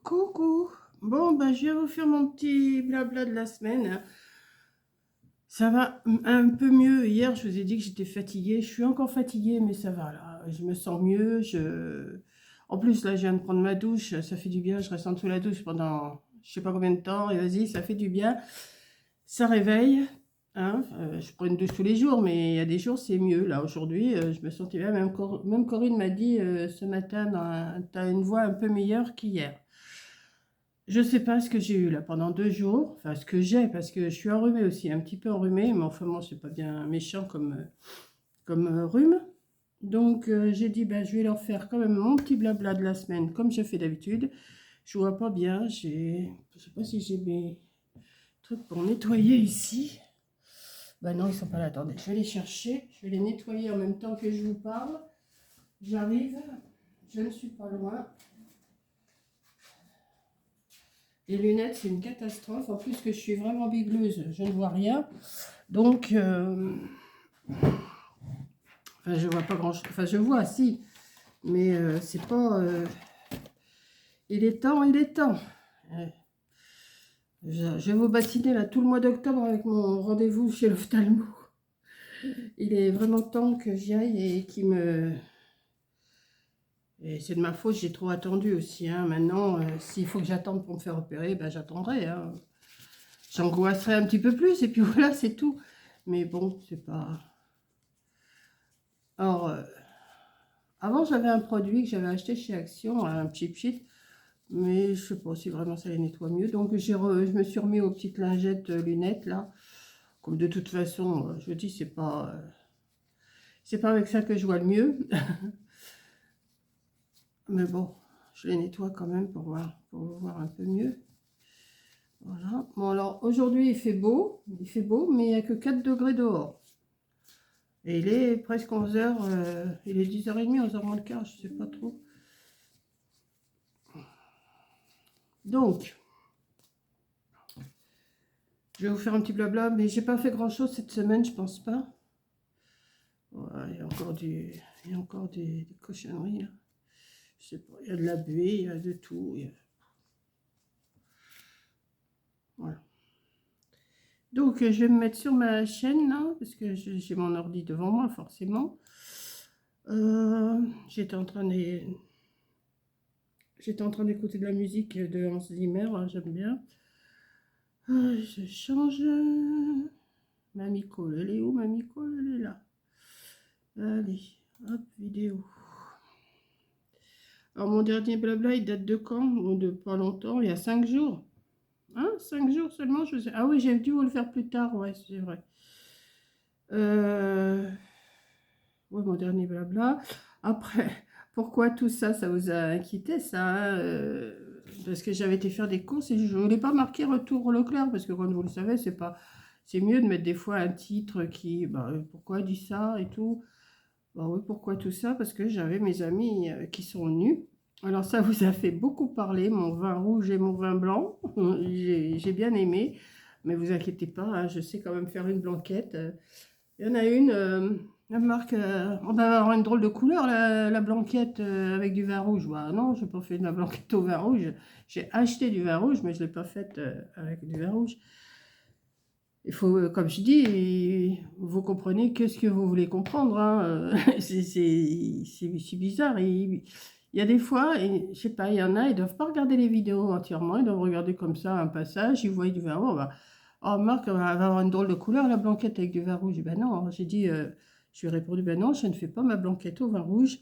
Coucou. Bon, ben, je vais vous faire mon petit blabla de la semaine. Ça va un peu mieux. Hier, je vous ai dit que j'étais fatiguée. Je suis encore fatiguée, mais ça va là. Je me sens mieux. En plus, là, je viens de prendre ma douche. Ça fait du bien. Je reste en dessous de la douche pendant je sais pas combien de temps. Et vas-y, ça fait du bien. Ça réveille. Hein. Je prends une douche tous les jours, mais il y a des jours, c'est mieux. Là, aujourd'hui, je me sentais bien. Même Corinne m'a dit ce matin, tu as une voix un peu meilleure qu'hier. Je sais pas ce que j'ai eu là pendant 2 jours, enfin ce que j'ai, parce que je suis enrhumée aussi, un petit peu enrhumée, mais enfin moi c'est pas bien méchant comme rhume. Donc j'ai dit ben, je vais leur faire quand même mon petit blabla de la semaine comme je fais d'habitude. Je vois pas bien, je sais pas si j'ai mes trucs pour nettoyer ici. Ben non, ils sont pas là, attendez, je vais les chercher, je vais les nettoyer en même temps que je vous parle. J'arrive, je ne suis pas loin. Les lunettes, c'est une catastrophe. En plus que je suis vraiment bigleuse, je ne vois rien. Donc, enfin, je vois pas grand-chose. Enfin, je vois, si. Mais c'est pas... il est temps, il est temps. Je vais vous bassiner là tout le mois d'octobre avec mon rendez-vous chez l'ophtalmo. Il est vraiment temps que j'y aille et qui me... Et c'est de ma faute, j'ai trop attendu aussi. Hein. Maintenant, s'il faut que j'attende pour me faire opérer, ben, j'attendrai. Hein. J'angoisserai un petit peu plus et puis voilà, c'est tout. Mais bon, c'est pas... Alors, avant, j'avais un produit que j'avais acheté chez Action, un Cheap Sheet, mais je sais pas si vraiment ça les nettoie mieux. Donc, je me suis remis aux petites lingettes lunettes, là. Comme de toute façon, je dis, c'est pas avec ça que je vois le mieux. Mais bon, je les nettoie quand même pour voir un peu mieux. Voilà. Bon, alors, aujourd'hui, il fait beau, mais il n'y a que 4 degrés dehors. Et il est presque 11h, il est 10h30, 11h moins le quart, je sais pas trop. Donc, je vais vous faire un petit blabla, mais j'ai pas fait grand chose cette semaine, je pense pas. Ouais, il y a encore des cochonneries là. Je sais pas, il y a de la buée, il y a de tout. Voilà. Donc je vais me mettre sur ma chaîne là, parce que j'ai mon ordi devant moi forcément. J'étais en train d'écouter de la musique de Hans Zimmer, hein, j'aime bien. Je change. Mamie Cole, elle est où Mamie Cole? Elle est là. Allez, hop, vidéo. Alors, mon dernier blabla, il date de quand? Ou de pas longtemps, il y a 5 jours. Hein? 5 jours seulement, je sais. Ah oui, j'ai dû vous le faire plus tard, ouais, c'est vrai. Ouais, mon dernier blabla. Après, pourquoi tout ça, ça vous a inquiété, ça? Hein, parce que j'avais été faire des courses et je ne voulais pas marquer retour Leclerc, parce que comme vous le savez, c'est mieux de mettre des fois un titre qui, bah, pourquoi il dit ça et tout. Bah oui, pourquoi tout ça? Parce que j'avais mes amis qui sont venus. Alors ça vous a fait beaucoup parler, mon vin rouge et mon vin blanc. J'ai bien aimé, mais vous inquiétez pas, hein, je sais quand même faire une blanquette. Il y en a une, la marque, on va avoir une drôle de couleur, la blanquette avec du vin rouge. Bah non, je n'ai pas fait de la blanquette au vin rouge. J'ai acheté du vin rouge, mais je ne l'ai pas faite avec du vin rouge. Il faut, comme je dis, vous comprenez que ce que vous voulez comprendre. Hein. C'est bizarre. Il y a des fois, et, je sais pas, il y en a, ils ne doivent pas regarder les vidéos entièrement. Ils doivent regarder comme ça un passage. Ils voient du vin rouge. Oh, Marc, elle va avoir une drôle de couleur, la blanquette avec du vin rouge. Ben non, j'ai dit, je lui ai répondu, ben non, je ne fais pas ma blanquette au vin rouge.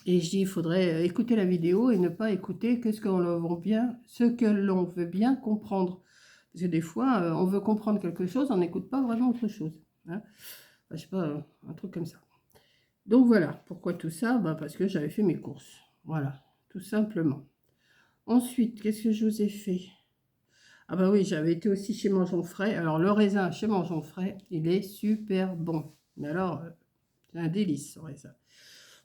Et je dis, il faudrait écouter la vidéo et ne pas écouter que ce que l'on veut bien comprendre. Parce que des fois, on veut comprendre quelque chose, on n'écoute pas vraiment autre chose. Hein. Enfin, je sais pas, un truc comme ça. Donc voilà, pourquoi tout ça? Ben parce que j'avais fait mes courses. Voilà, tout simplement. Ensuite, qu'est-ce que je vous ai fait? Ah bah oui, j'avais été aussi chez Mangeons Frais. Alors le raisin chez Mangeons Frais, il est super bon. Mais alors, c'est un délice ce raisin.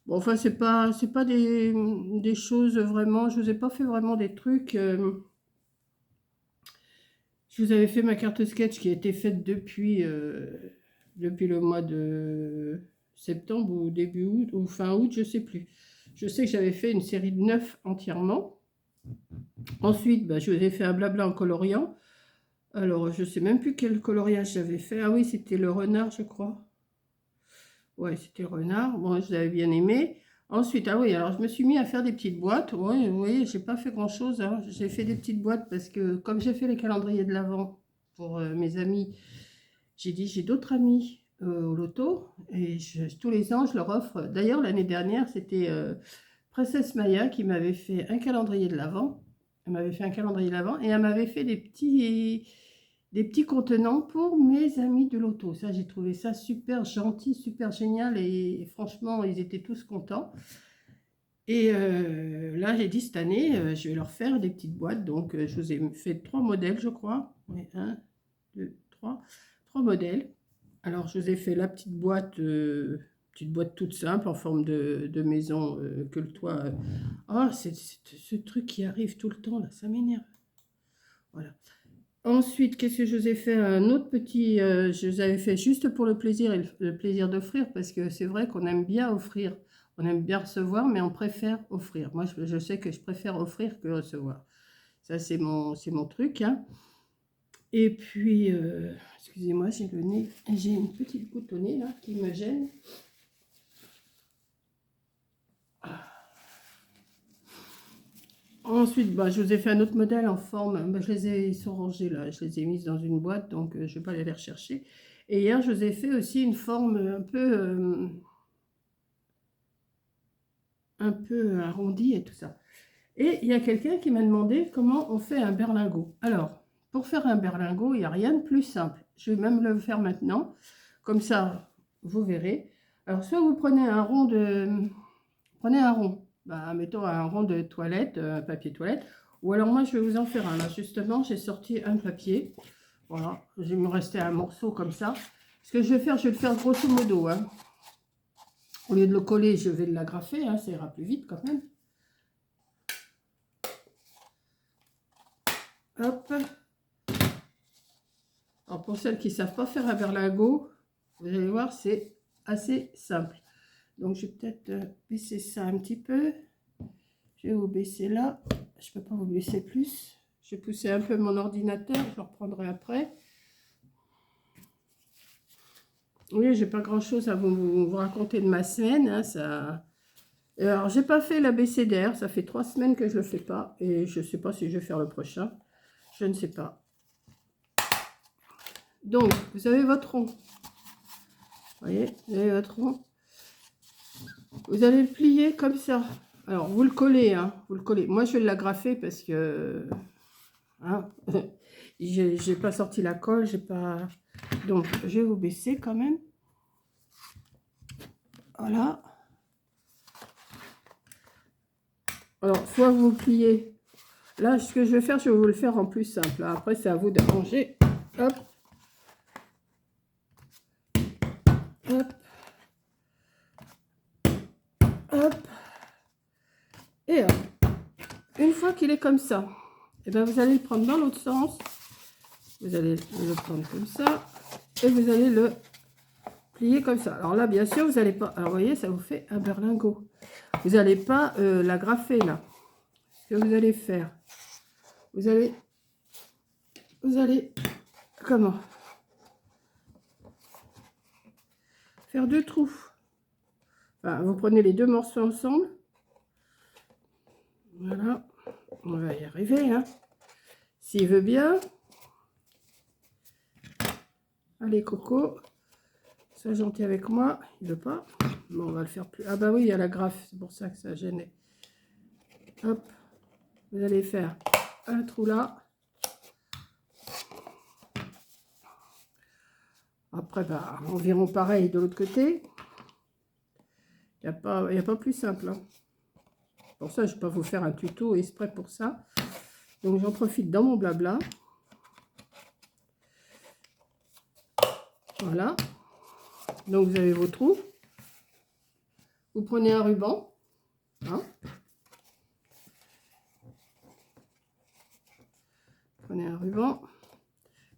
Bon, enfin, c'est pas des choses vraiment. Je vous ai pas fait vraiment des trucs. Je vous avais fait ma carte sketch qui a été faite depuis le mois de septembre ou début août ou fin août, je sais plus. Je sais que j'avais fait une série de 9 entièrement. Ensuite, bah, je vous ai fait un blabla en coloriant. Alors, je sais même plus quel coloriage j'avais fait. Ah oui, c'était le renard, je crois. Ouais, c'était renard. Bon, je l'avais bien aimé. Ensuite, ah oui, alors je me suis mis à faire des petites boîtes. Oui, oui, j'ai pas fait grand-chose, hein. J'ai fait des petites boîtes parce que comme j'ai fait les calendriers de l'Avent pour mes amis, j'ai dit j'ai d'autres amis au loto et tous les ans je leur offre. D'ailleurs, l'année dernière, c'était Princesse Maya qui m'avait fait un calendrier de l'Avent. Elle m'avait fait un calendrier de l'Avent et elle m'avait fait des petits contenants pour mes amis de l'auto. Ça, j'ai trouvé ça super gentil, super génial et franchement, ils étaient tous contents. Et là, j'ai dit cette année, je vais leur faire des petites boîtes. Donc, je vous ai fait 3 modèles, je crois. Oui, 1, 2, 3. 3 modèles. Alors, je vous ai fait la petite boîte toute simple en forme de maison que le toit. Oh, c'est ce truc qui arrive tout le temps, là, ça m'énerve. Voilà. Ensuite, qu'est-ce que je vous ai fait? Un autre petit, je vous avais fait juste pour le plaisir et le plaisir d'offrir, parce que c'est vrai qu'on aime bien offrir, on aime bien recevoir, mais on préfère offrir. Moi, je sais que je préfère offrir que recevoir. Ça, c'est mon truc, hein. Et puis, excusez-moi, j'ai le nez, j'ai une petite goutte au nez là qui me gêne. Ensuite, bah, je vous ai fait un autre modèle en forme. Bah, ils sont rangés là. Je les ai mis dans une boîte, donc je ne vais pas aller les rechercher. Et hier, je vous ai fait aussi une forme un peu arrondie et tout ça. Et il y a quelqu'un qui m'a demandé comment on fait un berlingot. Alors, pour faire un berlingot, il n'y a rien de plus simple. Je vais même le faire maintenant. Comme ça, vous verrez. Alors, soit vous prenez un rond Prenez un rond. Bah, mettons un rond de toilette, papier toilette. Ou alors moi, je vais vous en faire un. Là, justement, j'ai sorti un papier. Voilà. Il me restait un morceau comme ça. Ce que je vais faire, je vais le faire grosso modo, hein. Au lieu de le coller, je vais l'agrafer, hein, ça ira plus vite quand même. Hop. Alors pour celles qui ne savent pas faire un berlingot, vous allez voir, c'est assez simple. Donc je vais peut-être baisser ça un petit peu. Je vais vous baisser là. Je ne peux pas vous baisser plus. Je vais pousser un peu mon ordinateur, je le reprendrai après. Oui, j'ai pas grand-chose à vous raconter de ma semaine, hein, ça... Alors, j'ai pas fait l'ABCDR, ça fait 3 semaines que je le fais pas. Et je sais pas si je vais faire le prochain. Je ne sais pas. Donc, vous avez votre rond. Vous voyez, vous avez votre rond. Vous allez le plier comme ça. Alors, vous le collez, hein, vous le collez. Moi, je vais l'agrafer parce que... Hein, j'ai pas sorti la colle, j'ai pas... Donc, je vais vous baisser quand même. Voilà. Alors, soit vous pliez. Là, ce que je vais faire, je vais vous le faire en plus simple. Après, c'est à vous d'arranger. Hop. Hop. Hop. Et hop. Une fois qu'il est comme ça, et ben vous allez le prendre dans l'autre sens. Vous allez le prendre comme ça. Et vous allez le plier comme ça. Alors là, bien sûr, vous n'allez pas... Alors, vous voyez, ça vous fait un berlingot. Vous n'allez pas l'agrafer, là. Ce que vous allez faire, vous allez... Comment? Faire 2 trous. Enfin, vous prenez les 2 morceaux ensemble. Voilà. On va y arriver, hein. S'il veut bien. Allez, Coco. Sois gentil avec moi. Il veut pas. Bon, on va le faire plus. Ah bah oui, il y a la graffe. C'est pour ça que ça gênait. Hop. Vous allez faire un trou là. Après, bah, environ pareil de l'autre côté. Il n'y a pas plus simple, hein. Pour ça, je ne vais pas vous faire un tuto exprès pour ça. Donc, j'en profite dans mon blabla. Voilà. Donc, vous avez vos trous. Vous prenez un ruban. Hein. Prenez un ruban.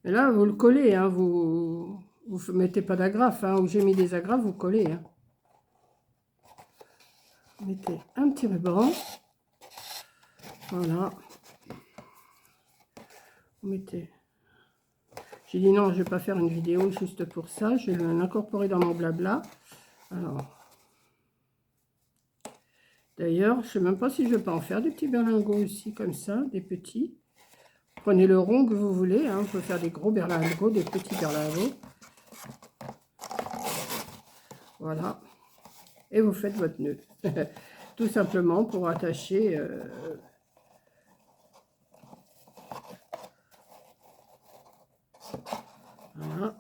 Et là, vous le collez. Hein. Vous ne mettez pas d'agrafe. Hein. Où j'ai mis des agrafes, vous collez. Hein. Mettez un petit ruban. Voilà. Vous mettez... J'ai dit non, je ne vais pas faire une vidéo juste pour ça. Je vais l'incorporer dans mon blabla. Alors, d'ailleurs, je ne sais même pas si je ne vais pas en faire des petits berlingots aussi, comme ça, des petits. Prenez le rond que vous voulez. Hein. Vous pouvez faire des gros berlingots, des petits berlingots. Voilà. Et vous faites votre nœud. Tout simplement pour attacher... Voilà.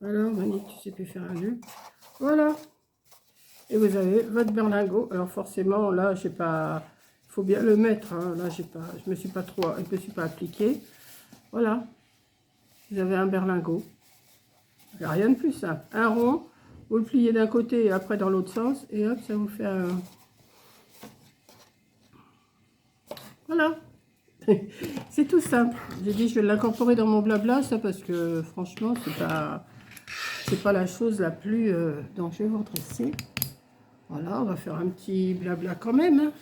Alors, Monique, tu sais plus faire un nœud. Voilà. Et vous avez votre berlingot. Alors forcément, là, j'ai pas... Il faut bien le mettre. Hein. Là, j'ai pas... je me suis pas appliqué. Voilà. Vous avez un berlingot. Il n'y a rien de plus simple. Un rond, vous le pliez d'un côté et après dans l'autre sens. Et hop, ça vous fait un... Voilà. C'est tout simple. J'ai dit, je vais l'incorporer dans mon blabla, ça, parce que franchement, c'est pas la chose la plus... Donc, je vais vous redresser. Voilà, on va faire un petit blabla quand même. Hein.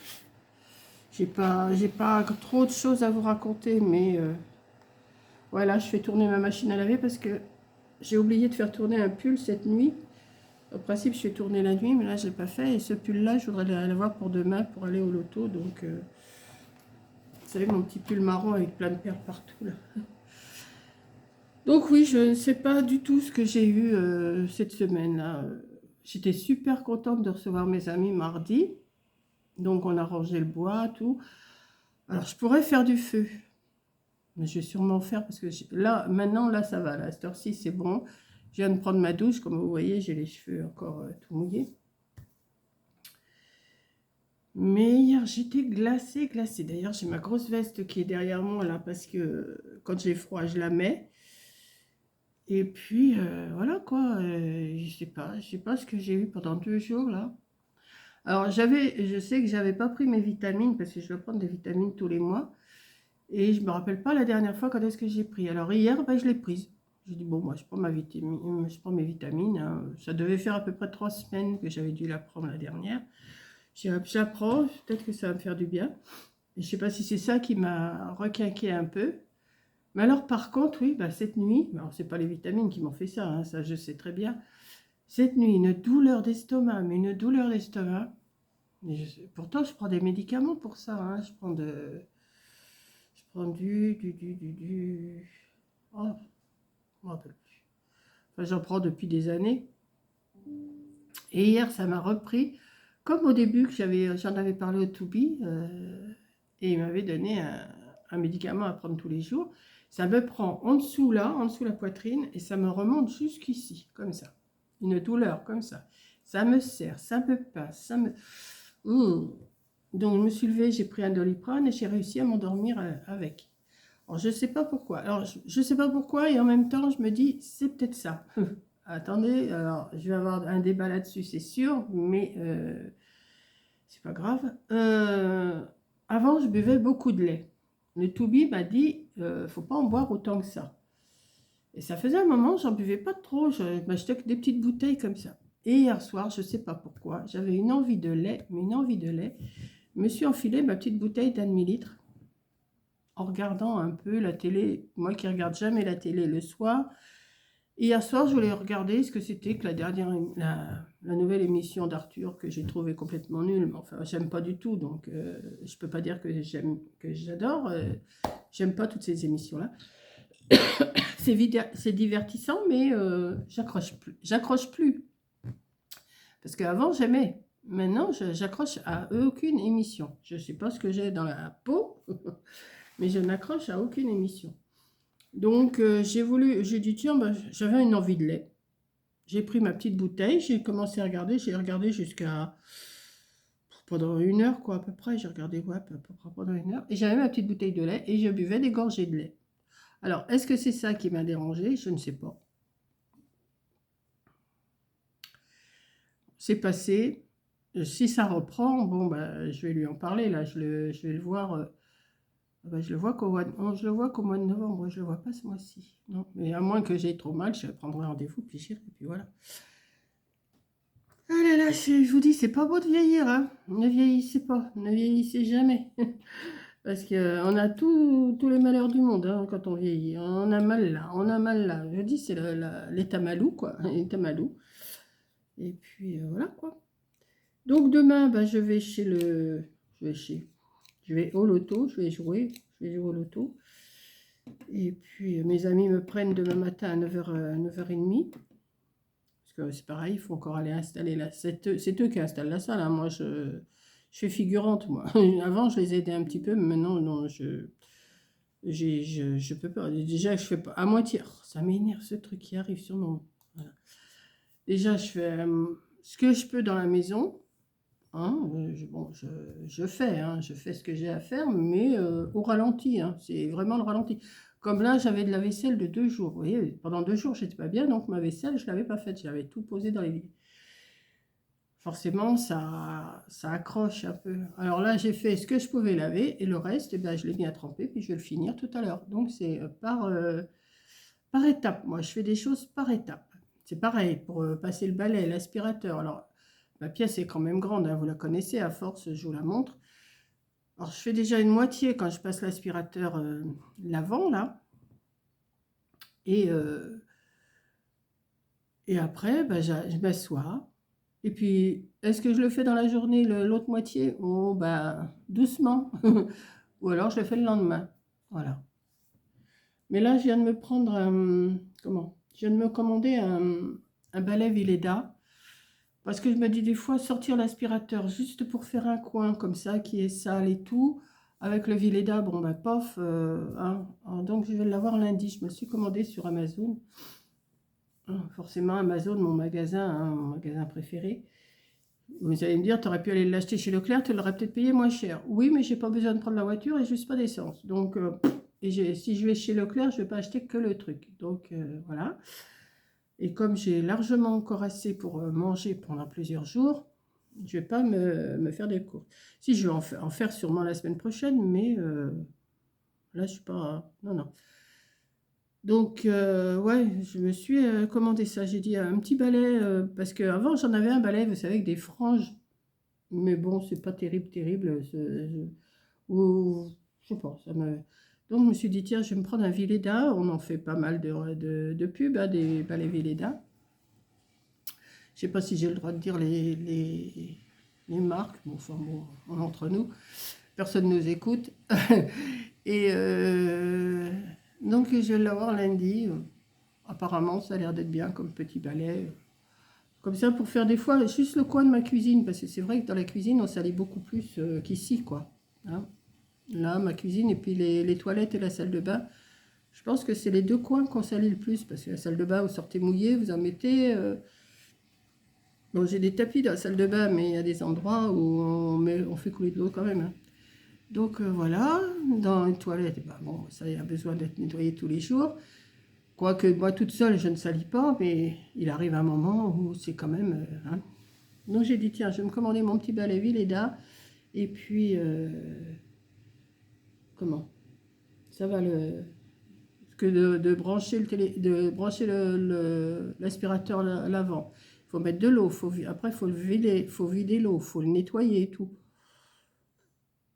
J'ai pas trop de choses à vous raconter, mais voilà, je fais tourner ma machine à laver parce que j'ai oublié de faire tourner un pull cette nuit. Au principe, je fais tourner la nuit, mais là, je l'ai pas fait. Et ce pull-là, je voudrais l'avoir pour demain pour aller au loto. Donc, vous savez, mon petit pull marron avec plein de perles partout là. Donc oui, je ne sais pas du tout ce que j'ai eu cette semaine-là. J'étais super contente de recevoir mes amis mardi. Donc, on a rangé le bois, tout. Alors, je pourrais faire du feu. Mais je vais sûrement faire parce que là, maintenant, là, ça va. Là, à cette heure-ci, c'est bon. Je viens de prendre ma douche. Comme vous voyez, j'ai les cheveux encore tout mouillés. Mais hier, j'étais glacée, glacée. D'ailleurs, j'ai ma grosse veste qui est derrière moi, là, parce que quand j'ai froid, je la mets. Et puis, voilà, quoi. Je sais pas ce que j'ai eu pendant 2 jours, là. Alors, je sais que j'avais pas pris mes vitamines, parce que je dois prendre des vitamines tous les mois. Et je me rappelle pas la dernière fois quand est-ce que j'ai pris. Alors hier, ben, je l'ai prise. J'ai dit, bon, moi, je prends je prends mes vitamines. Hein. Ça devait faire à peu près 3 semaines que j'avais dû la prendre la dernière. J'ai dit, j'apprends, peut-être que ça va me faire du bien. Et je sais pas si c'est ça qui m'a requinqué un peu. Mais alors, par contre, oui, ben, cette nuit, alors c'est pas les vitamines qui m'ont fait ça, hein, ça je sais très bien. Cette nuit, une douleur d'estomac, mais une douleur d'estomac. Pourtant, je prends des médicaments pour ça. Hein. Je prends Oh, je me rappelle plus. Enfin, j'en prends depuis des années. Et hier, ça m'a repris. Comme au début, que j'en avais parlé au Toubi, et il m'avait donné un médicament à prendre tous les jours. Ça me prend en dessous là, en dessous la poitrine, et ça me remonte jusqu'ici, comme ça. Une douleur, comme ça. Ça me serre, ça me passe, ça me... Donc, je me suis levée, j'ai pris un Doliprane et j'ai réussi à m'endormir avec. Alors, je ne sais pas pourquoi. Alors, je sais pas pourquoi et en même temps, je me dis, c'est peut-être ça. Attendez, alors, je vais avoir un débat là-dessus, c'est sûr, mais c'est pas grave. Avant, je buvais beaucoup de lait. Le Toubi m'a dit, faut pas en boire autant que ça. Et ça faisait un moment, j'en buvais pas trop. Je m'achetais que des petites bouteilles comme ça. Et hier soir, je sais pas pourquoi, j'avais une envie de lait, mais une envie de lait. Je me suis enfilé ma petite bouteille d'un demi-litre en regardant un peu la télé. Moi qui regarde jamais la télé le soir. Et hier soir, je voulais regarder ce que c'était que la nouvelle émission d'Arthur que j'ai trouvé complètement nulle. Mais enfin, j'aime pas du tout, donc je peux pas dire que j'adore. J'aime pas toutes ces émissions-là. C'est divertissant, mais j'accroche plus. J'accroche plus. Parce qu'avant, j'aimais. Maintenant, j'accroche à aucune émission. Je ne sais pas ce que j'ai dans la peau, mais je n'accroche à aucune émission. Donc, j'ai dit, tiens, bah, j'avais une envie de lait. J'ai pris ma petite bouteille, j'ai commencé à regarder, j'ai regardé jusqu'à pendant 1 heure, quoi, à peu près. J'ai regardé, ouais, à peu près pendant 1 heure. Et j'avais ma petite bouteille de lait et je buvais des gorgées de lait. Alors, est-ce que c'est ça qui m'a dérangé? Je ne sais pas. C'est passé. Si ça reprend, bon, bah, je vais lui en parler, là. Je vais le voir. Bah, je le vois qu'au mois de novembre. Je ne le vois pas ce mois-ci. Non, mais à moins que j'aie trop mal, je prendrai rendez-vous, puis j'irai, et puis voilà. Ah là là, je vous dis, c'est pas beau de vieillir, hein. Ne vieillissez pas, ne vieillissez jamais. Parce qu'on a tous les malheurs du monde hein, quand on vieillit. On a mal là, on a mal là. Je dis, c'est l'état malou, quoi. L'état malou. Et puis voilà, quoi. Donc demain, bah, je vais chez le. Je vais chez. Je vais au loto, je vais jouer. Je vais jouer au loto. Et puis mes amis me prennent demain matin à 9h, 9h30. Parce que c'est pareil, il faut encore aller installer la. C'est eux qui installent la salle, hein. Moi, je fais figurante, moi. Avant, je les aidais un petit peu, mais maintenant, non, je peux pas. Déjà, je fais pas à moitié. Oh, ça m'énerve ce truc qui arrive sur mon. Voilà. Déjà, je fais ce que je peux dans la maison. Hein, bon, je fais, hein, je fais ce que j'ai à faire, mais au ralenti. Hein, c'est vraiment le ralenti. Comme là, j'avais de la vaisselle de 2 jours. Vous voyez, pendant 2 jours, j'étais pas bien, donc ma vaisselle, je l'avais pas faite. J'avais tout posé dans les lits. Forcément, ça accroche un peu. Alors là, j'ai fait ce que je pouvais laver et le reste, eh ben, je l'ai mis à tremper, puis je vais le finir tout à l'heure. Donc c'est par étapes. Moi, je fais des choses par étapes. C'est pareil pour passer le balai, l'aspirateur. Alors, ma pièce est quand même grande, hein, vous la connaissez, à force, je vous la montre. Alors, je fais déjà une moitié quand je passe l'aspirateur l'avant, là. Et, euh, et après, ben, je m'assois. Et puis, est-ce que je le fais dans la journée, l'autre moitié? Oh, bah, doucement. Ou alors, je le fais le lendemain. Voilà. Mais là, je viens de me prendre comment? Je viens de me commander un balai Villeda. Parce que je me dis des fois, sortir l'aspirateur juste pour faire un coin comme ça, qui est sale et tout, avec le Villeda, bon, bah, pof. Hein. Alors, donc, je vais l'avoir lundi. Je me le suis commandé sur Amazon. Forcément, Amazon, hein, mon magasin préféré. Vous allez me dire, tu aurais pu aller l'acheter chez Leclerc, tu l'aurais peut-être payé moins cher. Oui, mais j'ai pas besoin de prendre la voiture et juste pas d'essence. Donc, si je vais chez Leclerc, je vais pas acheter que le truc. Donc, voilà. Et comme j'ai largement encore assez pour manger pendant plusieurs jours, je vais pas me faire des courses. Si, je vais en faire sûrement la semaine prochaine, mais là, je suis pas... Non, non. Donc, ouais, je me suis commandé ça. J'ai dit un petit balai, parce qu'avant, j'en avais un balai, vous savez, avec des franges. Mais bon, c'est pas terrible, terrible. Ou, je sais pas, ça me... Donc, je me suis dit, tiens, je vais me prendre un Villeda. On en fait pas mal de pubs, hein, des balais Villeda. Je sais pas si j'ai le droit de dire les marques. Bon, enfin, bon, entre nous, personne ne nous écoute. Et donc, je vais l'avoir lundi. Apparemment, ça a l'air d'être bien comme petit balai. Comme ça, pour faire des fois juste le coin de ma cuisine, parce que c'est vrai que dans la cuisine, on salit beaucoup plus qu'ici, quoi. Hein. Là, ma cuisine, et puis les toilettes et la salle de bain, je pense que c'est les deux coins qu'on salit le plus, parce que la salle de bain, vous sortez mouillé, vous en mettez. Bon, j'ai des tapis dans la salle de bain, mais il y a des endroits où on fait couler de l'eau quand même. Hein. Donc voilà, dans les toilettes, eh ben, bon, ça y a besoin d'être nettoyé tous les jours. Quoique moi toute seule, je ne salis pas, mais il arrive un moment où c'est quand même... hein. Donc j'ai dit, tiens, je vais me commander mon petit balai Villeda. Et puis, comment? Ça va le... Que de brancher de brancher l'aspirateur l'avant. Il faut mettre de l'eau. Après, il faut le vider. Faut vider l'eau. Il faut le nettoyer et tout.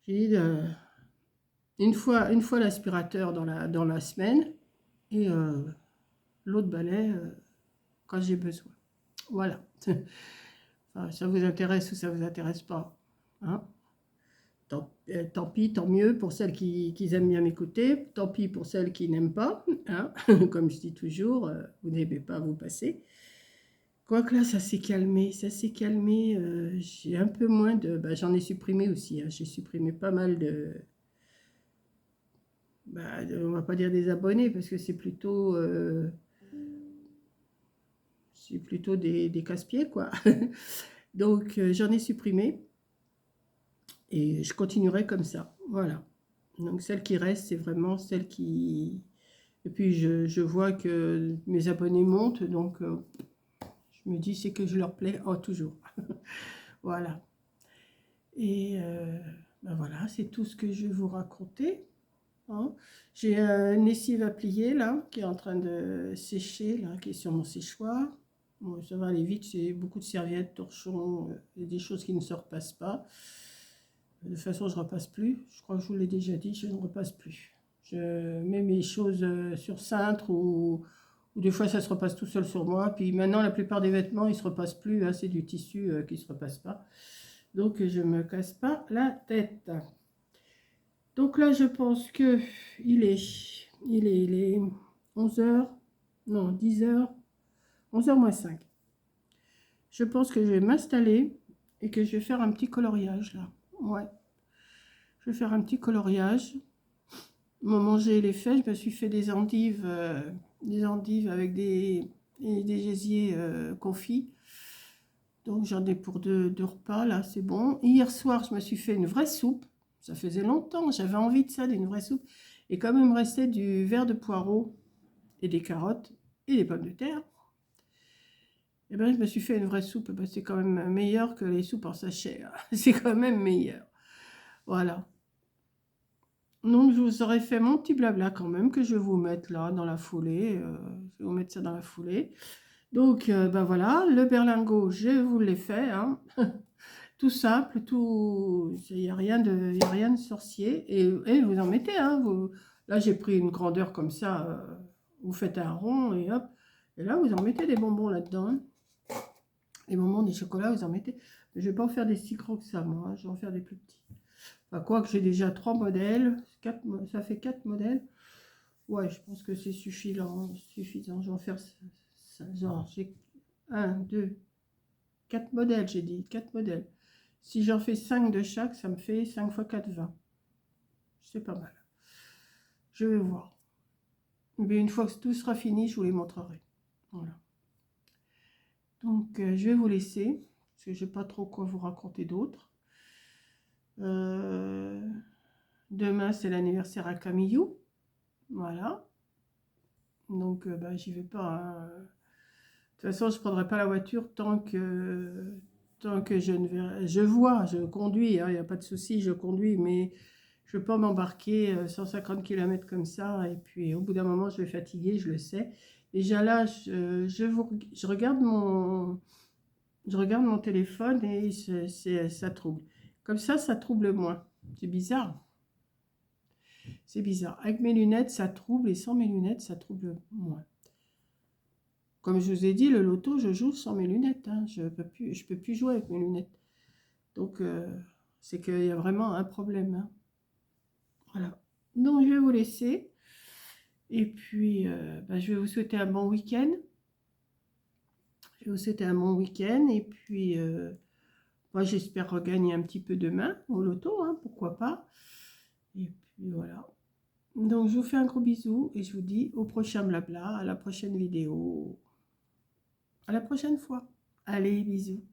J'ai dit, une fois l'aspirateur dans la semaine. Et l'autre balai quand j'ai besoin. Voilà. Enfin, ça vous intéresse ou ça vous intéresse pas. Hein. Tant pis, tant mieux pour celles qui aiment bien m'écouter, tant pis pour celles qui n'aiment pas, hein. Comme je dis toujours, vous n'aimez pas, vous passez. Quoique là, ça s'est calmé, j'ai un peu moins de... Bah, j'en ai supprimé aussi, hein. J'ai supprimé pas mal de... Bah, on va pas dire des abonnés, parce que c'est plutôt des casse-pieds, quoi. Donc, j'en ai supprimé. Et je continuerai comme ça. Voilà. Donc celle qui reste, c'est vraiment celle qui... Et puis je vois que mes abonnés montent, donc je me dis c'est que je leur plais toujours. Voilà. Et ben voilà, c'est tout ce que je vais vous raconter. Hein. J'ai une lessive à plier là, qui est en train de sécher, là, qui est sur mon séchoir. Bon, ça va aller vite, c'est beaucoup de serviettes, torchons, et des choses qui ne se repassent pas. De toute façon, je ne repasse plus. Je crois que je vous l'ai déjà dit, je ne repasse plus. Je mets mes choses sur cintre ou des fois ça se repasse tout seul sur moi. Puis maintenant, la plupart des vêtements, ils ne se repassent plus, hein, c'est du tissu qui ne se repasse pas. Donc, je ne me casse pas la tête. Donc là, je pense que il est 11 heures, non, 10 heures, 11 heures moins 5. Je pense que je vais m'installer et que je vais faire un petit coloriage là. Ouais, je vais faire un petit coloriage. Mon manger les faits, je me suis fait des endives avec des gésiers confits. Donc j'en ai pour deux repas là, c'est bon. Hier soir, je me suis fait une vraie soupe. Ça faisait longtemps, j'avais envie de ça, d'une vraie soupe. Et comme il me restait du verre de poireaux et des carottes et des pommes de terre, et ben je me suis fait une vraie soupe. Ben, c'est quand même meilleur que les soupes en sachet, hein. C'est quand même meilleur. Voilà. Donc je vous aurais fait mon petit blabla quand même que je vais vous mettre là dans la foulée. Je vais vous mettre ça dans la foulée. Donc ben voilà, le berlingot, je vous l'ai fait, hein. Tout simple, tout, il n'y a rien de sorcier. Et vous en mettez, hein. Là, j'ai pris une grandeur comme ça. Vous faites un rond et hop. Et là, vous en mettez des bonbons là-dedans, hein. Les bonbons, des chocolats, vous en mettez. Je ne vais pas en faire des si gros que ça, moi, hein. Je vais en faire des plus petits. Enfin, quoi que j'ai déjà 3 modèles. Ça fait 4 modèles. Ouais, je pense que c'est suffisant. Suffisant. Je vais en faire ça. Genre, j'ai 1, 2, 4 modèles, j'ai dit. 4 modèles. Si j'en fais 5 de chaque, ça me fait 5 x 4, 20. C'est pas mal. Je vais voir. Mais une fois que tout sera fini, je vous les montrerai. Voilà. Donc, je vais vous laisser. Parce que je n'ai pas trop quoi vous raconter d'autre. Demain, c'est l'anniversaire à Camillou. Voilà. Donc, bah, j'y vais pas, hein. De toute façon, je ne prendrai pas la voiture tant que je ne verrai. Je conduis, hein, il n'y a pas de souci, je conduis, mais je ne veux pas m'embarquer 150 km comme ça. Et puis, au bout d'un moment, je vais fatiguer, je le sais. Déjà là, je regarde mon téléphone et ça trouble. Comme ça trouble moins. C'est bizarre. C'est bizarre. Avec mes lunettes, ça trouble et sans mes lunettes, ça trouble moins. Comme je vous ai dit, le loto, je joue sans mes lunettes, hein. Je peux plus jouer avec mes lunettes. Donc, c'est qu'il y a vraiment un problème, hein. Voilà. Donc, je vais vous laisser. Et puis, bah, je vais vous souhaiter un bon week-end. Je vais vous souhaiter un bon week-end. Et puis, moi, j'espère regagner un petit peu demain au loto, hein, pourquoi pas. Et puis, voilà. Donc, je vous fais un gros bisou et je vous dis au prochain blabla, à la prochaine vidéo. À la prochaine fois. Allez, bisous.